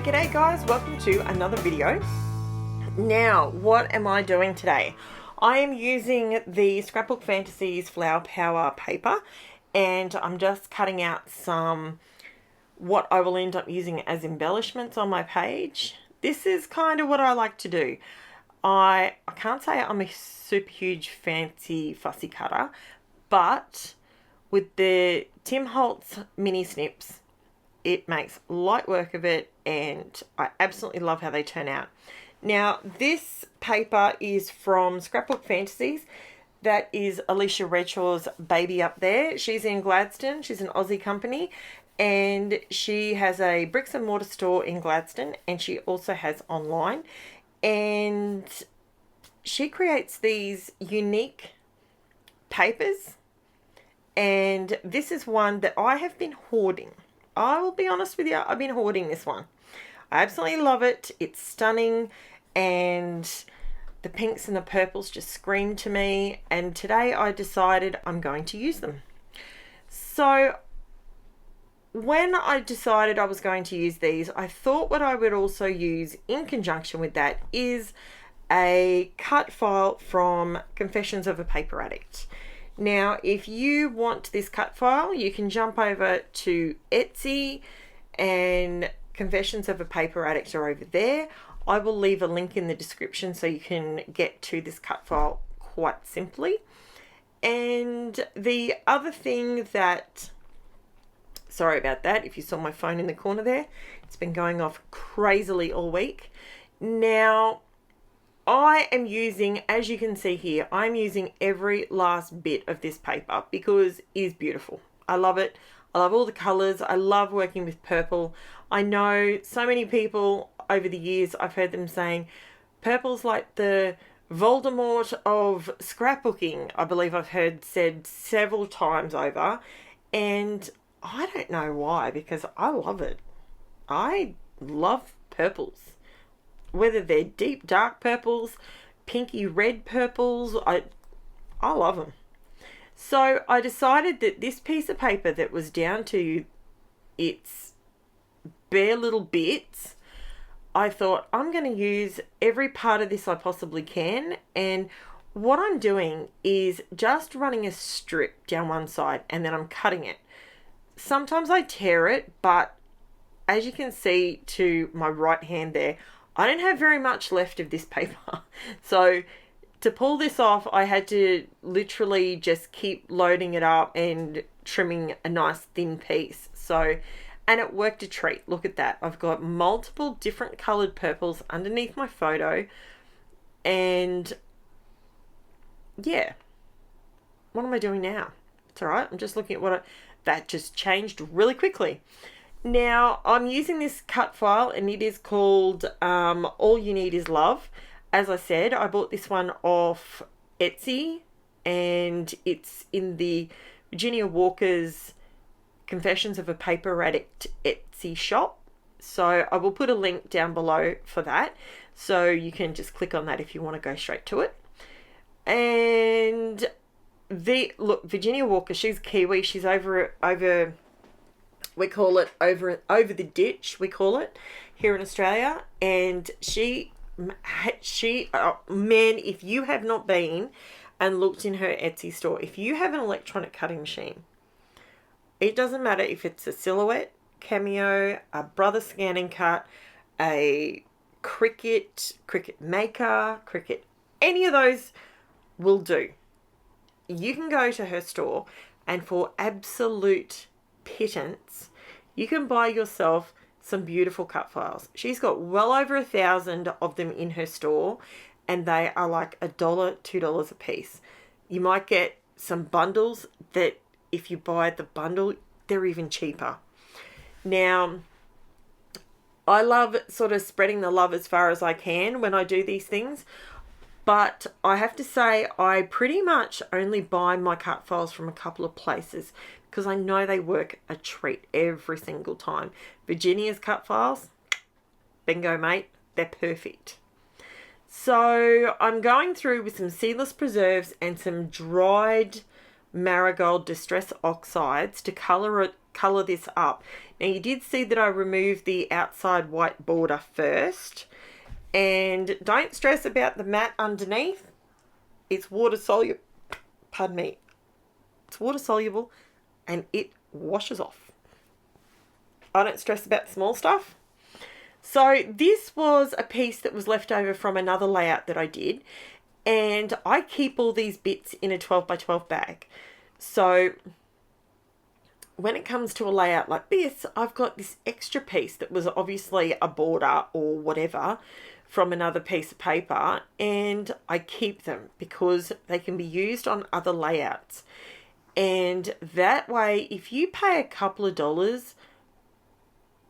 G'day guys, welcome to another video. Now, what am I doing today? I am using the Scrapbook Fantasies Flower Power paper, and I'm just cutting out some what I will end up using as embellishments on my page. This is kind of what I like to do. I can't say I'm a super huge fancy fussy cutter, but with the Tim Holtz mini snips, it makes light work of it, and I absolutely love how they turn out. Now, this paper is from Scrapbook Fantasies. That is Alicia Redshaw's baby up there. She's in Gladstone. She's an Aussie company, and she has a bricks and mortar store in Gladstone, and she also has online. And she creates these unique papers, and this is one that I have been hoarding. I will be honest with you, I've been hoarding this one. I absolutely love it. It's stunning, and the pinks and the purples just scream to me, and today I decided I'm going to use them. So when I decided I was going to use these, I thought what I would also use in conjunction with that is a cut file from Confessions of a Paper Addict. Now, if you want this cut file, you can jump over to Etsy, and Confessions of a Paper Addict are over there. I will leave a link in the description so you can get to this cut file quite simply. And the other thing that, sorry about that, if you saw my phone in the corner there, it's been going off crazily all week. Now, I am using, as you can see here, I'm using every last bit of this paper because it is beautiful. I love it. I love all the colors. I love working with purple. I know so many people over the years, I've heard them saying purple's like the Voldemort of scrapbooking. I believe I've heard said several times over, and I don't know why, because I love it. I love purples. Whether they're deep dark purples, pinky red purples, I love them. So I decided that this piece of paper that was down to its bare little bits, I thought I'm going to use every part of this I possibly can. And what I'm doing is just running a strip down one side, and then I'm cutting it. Sometimes I tear it, but as you can see to my right hand there, I don't have very much left of this paper. So to pull this off, I had to literally just keep loading it up and trimming a nice thin piece. So, and it worked a treat. Look at that. I've got multiple different colored purples underneath my photo. And yeah, what am I doing now? It's all right. I'm just looking at that just changed really quickly. Now, I'm using this cut file, and it is called All You Need Is Love. As I said, I bought this one off Etsy, and it's in the Virginia Walker's Confessions of a Paper Addict Etsy shop. So I will put a link down below for that, so you can just click on that if you want to go straight to it. And look, Virginia Walker, she's Kiwi. She's over we call it over the ditch, we call it here in Australia. And she man, if you have not been and looked in her Etsy store, if you have an electronic cutting machine, it doesn't matter if it's a Silhouette, Cameo, a Brother Scan and Cut, a Cricut Maker, Cricut, any of those will do. You can go to her store, and for absolute pittance, you can buy yourself some beautiful cut files. She's got well over 1,000 of them in her store, and they are like $1, $2 a piece. You might get some bundles that if you buy the bundle, they're even cheaper. Now, I love sort of spreading the love as far as I can when I do these things, but I have to say I pretty much only buy my cut files from a couple of places, because I know they work a treat every single time. Virginia's cut files, bingo mate, they're perfect. So I'm going through with some seedless preserves and some dried Marigold Distress Oxides to colour it colour this up. Now you did see that I removed the outside white border first, and don't stress about the matte underneath. It's water soluble, pardon me, it's water soluble and it washes off. I don't stress about the small stuff. So this was a piece that was left over from another layout that I did, and I keep all these bits in a 12 by 12 bag. So when it comes to a layout like this, I've got this extra piece that was obviously a border or whatever from another piece of paper, and I keep them because they can be used on other layouts. And that way, if you pay a couple of dollars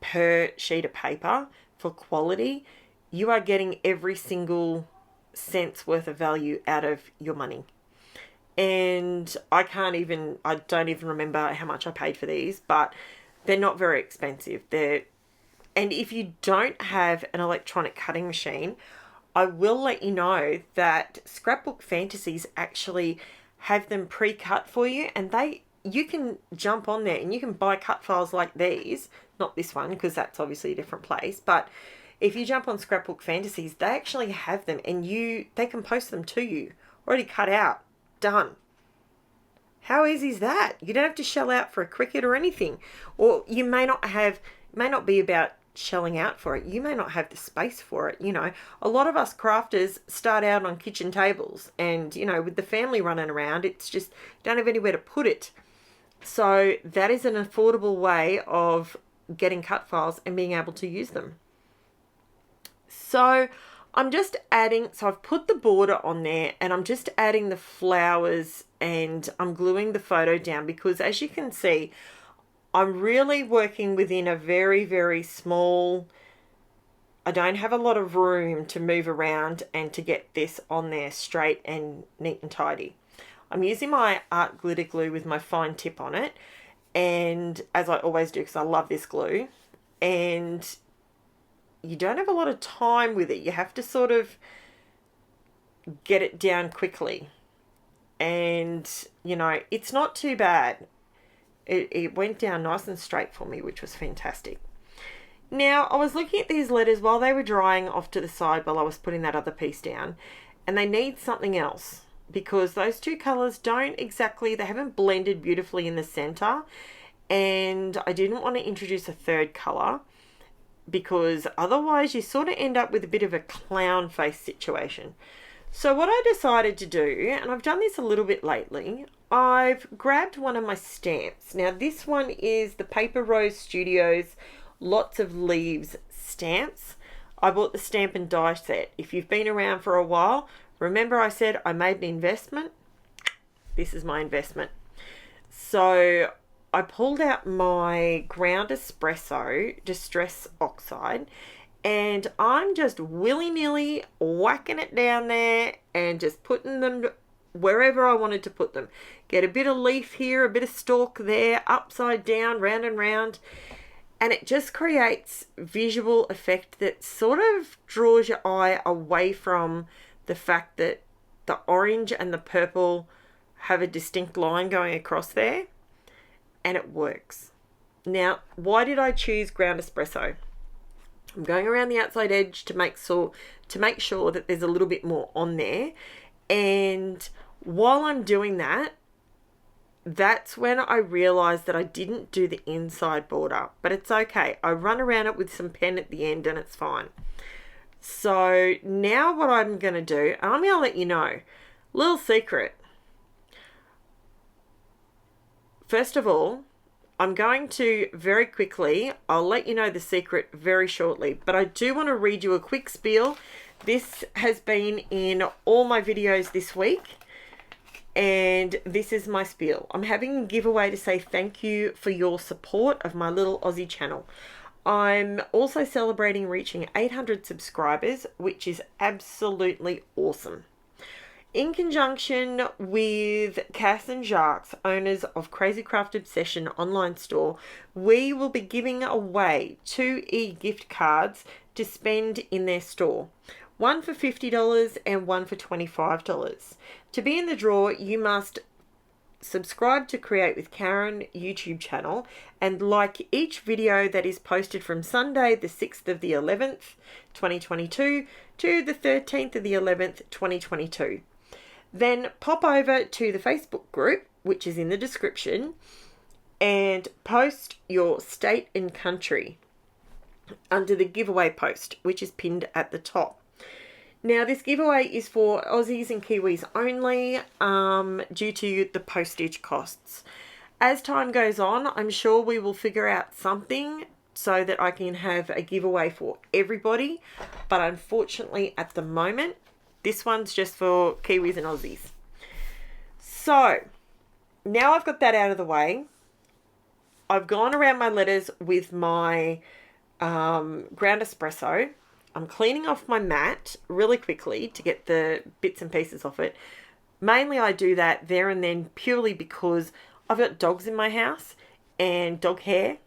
per sheet of paper for quality, you are getting every single cent's worth of value out of your money. And I don't even remember how much I paid for these, but they're not very expensive. And if you don't have an electronic cutting machine, I will let you know that Scrapbook Fantasies actually have them pre-cut for you, and you can jump on there and you can buy cut files like these. Not this one, because that's obviously a different place, but if you jump on Scrapbook Fantasies, they actually have them, and they can post them to you already cut out, done. How easy is that? You don't have to shell out for a Cricut or anything. Or you may not be about shelling out for it. You may not have the space for it. You know, a lot of us crafters start out on kitchen tables, and, you know, with the family running around, it's just, you don't have anywhere to put it. So that is an affordable way of getting cut files and being able to use them. So I'm just adding, so I've put the border on there, and I'm just adding the flowers, and I'm gluing the photo down because, as you can see, I'm really working within a very, very small, I don't have a lot of room to move around and to get this on there straight and neat and tidy. I'm using my art glitter glue with my fine tip on it, and as I always do because I love this glue, and you don't have a lot of time with it. You have to sort of get it down quickly, and, you know, it's not too bad. It went down nice and straight for me, which was fantastic. Now, I was looking at these letters while they were drying off to the side while I was putting that other piece down, and they need something else because those two colours they haven't blended beautifully in the centre, and I didn't want to introduce a third colour because otherwise you sort of end up with a bit of a clown face situation. So what I decided to do, and I've done this a little bit lately, I've grabbed one of my stamps. Now this one is the Paper Rose Studios Lots of Leaves stamps. I bought the stamp and die set. If you've been around for a while, remember I said I made an investment? This is my investment. So I pulled out my ground espresso Distress Oxide, and I'm just willy-nilly whacking it down there and just putting them wherever I wanted to put them. Get a bit of leaf here, a bit of stalk there, upside down, round and round, and it just creates visual effect that sort of draws your eye away from the fact that the orange and the purple have a distinct line going across there, and it works. Now, why did I choose ground espresso? I'm going around the outside edge to make sure that there's a little bit more on there, and while I'm doing that, that's when I realized that I didn't do the inside border, but it's okay. I run around it with some pen at the end and it's fine. So now what I'm going to do, and I'm going to let you know, little secret. First of all, I'm going to very quickly, I'll let you know the secret very shortly, but I do want to read you a quick spiel. This has been in all my videos this week, and this is my spiel. I'm having a giveaway to say thank you for your support of my little Aussie channel. I'm also celebrating reaching 800 subscribers, which is absolutely awesome. In conjunction with Cass and Jacques, owners of Crazy Craft Obsession online store, we will be giving away 2 e-gift cards to spend in their store. One for $50 and one for $25. To be in the draw, you must subscribe to Create with Karen YouTube channel and like each video that is posted from Sunday the 6th of the 11th 2022 to the 13th of the 11th 2022. Then pop over to the Facebook group, which is in the description, and post your state and country under the giveaway post, which is pinned at the top. Now, this giveaway is for Aussies and Kiwis only, due to the postage costs. As time goes on, I'm sure we will figure out something so that I can have a giveaway for everybody. But unfortunately, at the moment, this one's just for Kiwis and Aussies. So, now I've got that out of the way, I've gone around my letters with my ground espresso. I'm cleaning off my mat really quickly to get the bits and pieces off it. Mainly I do that there and then purely because I've got dogs in my house and dog hair,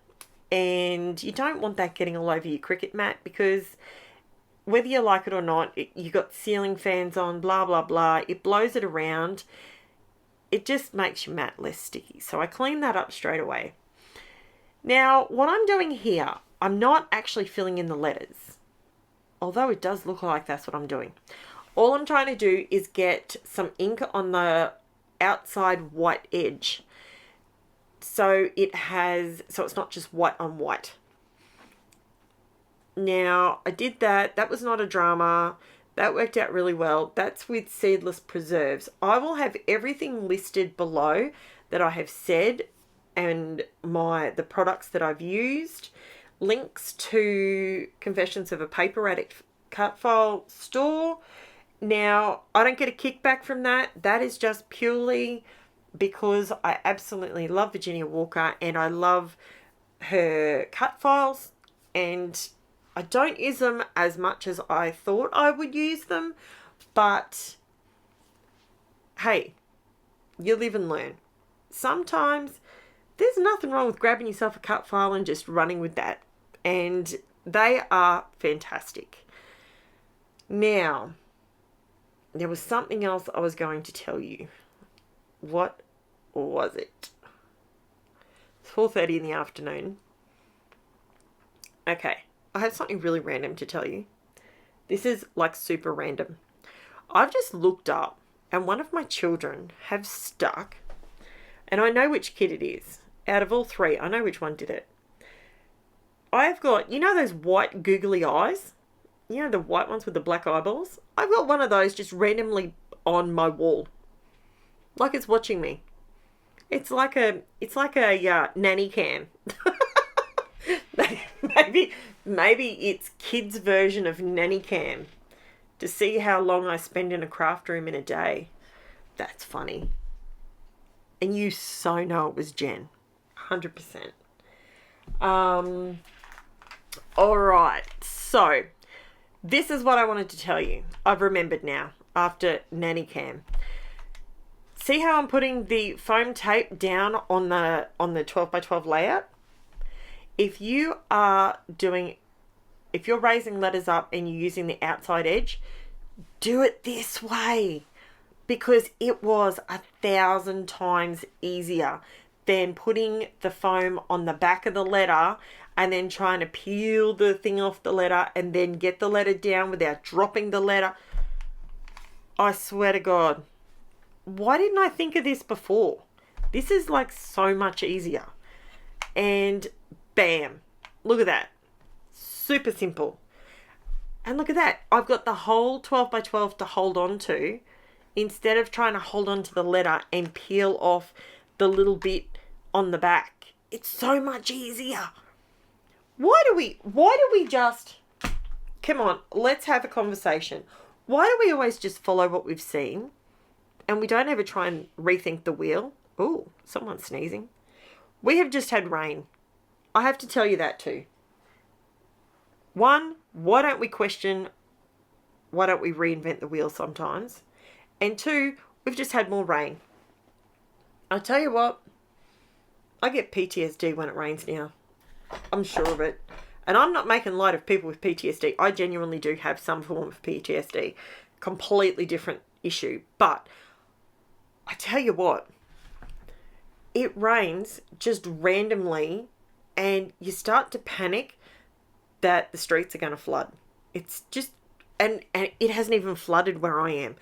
and you don't want that getting all over your cricket mat, because whether you like it or not, you got ceiling fans on, blah, blah, blah. It blows it around. It just makes your mat less sticky. So I clean that up straight away. Now, what I'm doing here, I'm not actually filling in the letters, although it does look like that's what I'm doing. All I'm trying to do is get some ink on the outside white edge, so it's not just white on white. Now, I did that. That was not a drama. That worked out really well. That's with seedless preserves. I will have everything listed below that I have said, and the products that I've used, links to Confessions of a Paper Addict cut file store. Now, I don't get a kickback from that. That is just purely because I absolutely love Virginia Walker and I love her cut files, and I don't use them as much as I thought I would use them, but hey, you live and learn. Sometimes there's nothing wrong with grabbing yourself a cut file and just running with that, and they are fantastic. Now, there was something else I was going to tell you. What was it? It's 4:30 in the afternoon. Okay, I have something really random to tell you. This is like super random. I've just looked up and one of my children have stuck, and I know which kid it is. Out of all three, I know which one did it. I've got, you know those white googly eyes? You know, the white ones with the black eyeballs? I've got one of those just randomly on my wall. Like it's watching me. It's like a nanny cam. Maybe it's kids' version of nanny cam to see how long I spend in a craft room in a day. That's funny. And you so know it was Jen. 100%. All right. So this is what I wanted to tell you. I've remembered now after nanny cam. See how I'm putting the foam tape down on the 12 by 12 layout? If you're raising letters up and you're using the outside edge, do it this way, because it was 1,000 times easier than putting the foam on the back of the letter and then trying to peel the thing off the letter and then get the letter down without dropping the letter. I swear to God, why didn't I think of this before? This is like so much easier. And bam, look at that. Super simple. And look at that. I've got the whole 12 by 12 to hold on to, instead of trying to hold on to the letter and peel off the little bit on the back. It's so much easier. Why do we just, come on, let's have a conversation. Why do we always just follow what we've seen and we don't ever try and rethink the wheel? Ooh, someone's sneezing. We have just had rain. I have to tell you that too. One, why don't we reinvent the wheel sometimes? And two, we've just had more rain. I tell you what, I get PTSD when it rains now. I'm sure of it. And I'm not making light of people with PTSD. I genuinely do have some form of PTSD. Completely different issue. But I tell you what, it rains just randomly and you start to panic that the streets are going to flood. It's just, and it hasn't even flooded where I am.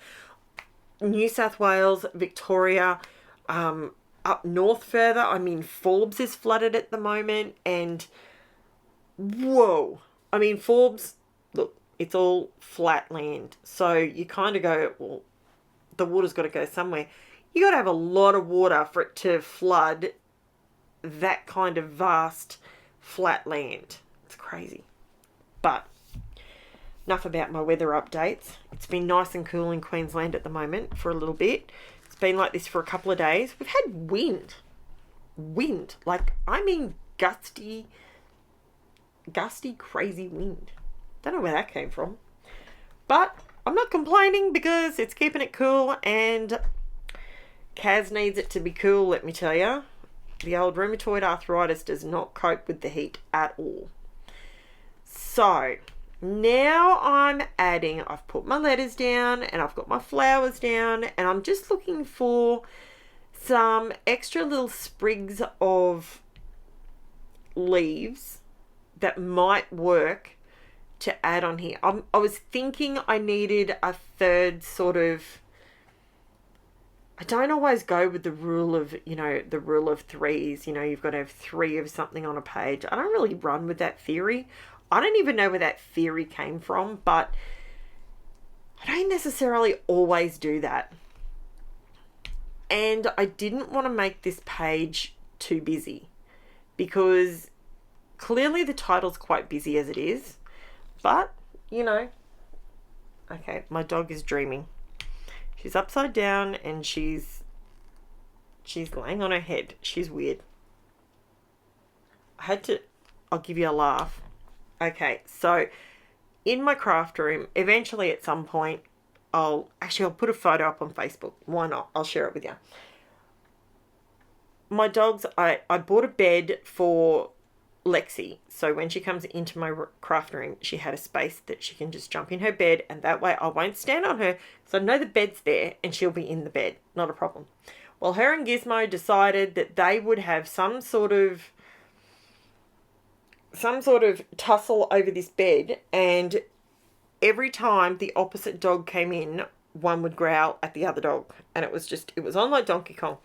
New South Wales, Victoria, up north further, I mean, Forbes is flooded at the moment, and whoa. I mean, Forbes, look, it's all flat land. So you kind of go, well, the water's got to go somewhere. You got to have a lot of water for it to flood that kind of vast flat land. It's crazy. But enough about my weather updates. It's been nice and cool in Queensland at the moment for a little bit. It's been like this for a couple of days. We've had wind. Wind. Like, I mean gusty, crazy wind. Don't know where that came from. But I'm not complaining because it's keeping it cool, and Kaz needs it to be cool, let me tell you. The old rheumatoid arthritis does not cope with the heat at all. So now I'm adding, I've put my letters down and I've got my flowers down, and I'm just looking for some extra little sprigs of leaves that might work to add on here. I was thinking I needed a third sort of, I don't always go with the rule of, the rule of threes. You've got to have 3 of something on a page. I don't really run with that theory. I don't even know where that theory came from, but I don't necessarily always do that. And I didn't want to make this page too busy because clearly the title's quite busy as it is, but, okay, my dog is dreaming. She's upside down and she's laying on her head. She's weird. I'll give you a laugh. Okay, so in my craft room, eventually at some point, I'll put a photo up on Facebook. Why not? I'll share it with you. My dogs, I bought a bed for Lexi, so when she comes into my craft room, she had a space that she can just jump in her bed, and that way I won't stand on her, so I know the bed's there and she'll be in the bed. Not a problem. Well, her and Gizmo decided that they would have some sort of tussle over this bed, and every time the opposite dog came in, one would growl at the other dog, and it was on like Donkey Kong.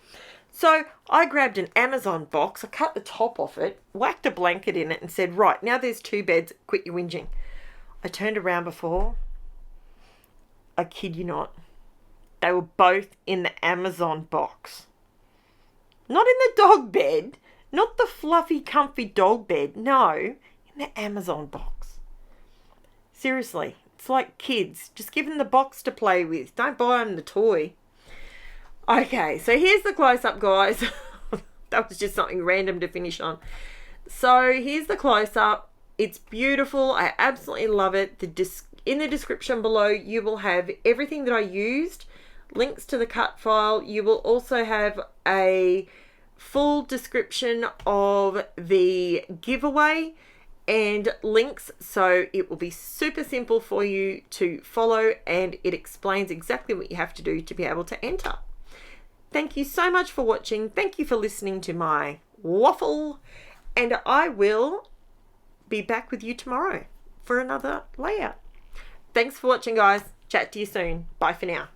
So I grabbed an Amazon box, I cut the top off it, whacked a blanket in it and said, right, now there's 2 beds, quit your whinging. I turned around before, I kid you not, they were both in the Amazon box. Not in the dog bed, not the fluffy, comfy dog bed, no, in the Amazon box. Seriously, it's like kids, just give them the box to play with, don't buy them the toy. Okay, so here's the close-up, guys. That was just something random to finish on. So here's the close-up. It's beautiful. I absolutely love it. In the description below, you will have everything that I used, links to the cut file. You will also have a full description of the giveaway and links, so it will be super simple for you to follow, and it explains exactly what you have to do to be able to enter. Thank you so much for watching. Thank you for listening to my waffle, and I will be back with you tomorrow for another layout. Thanks for watching, guys. Chat to you soon. Bye for now.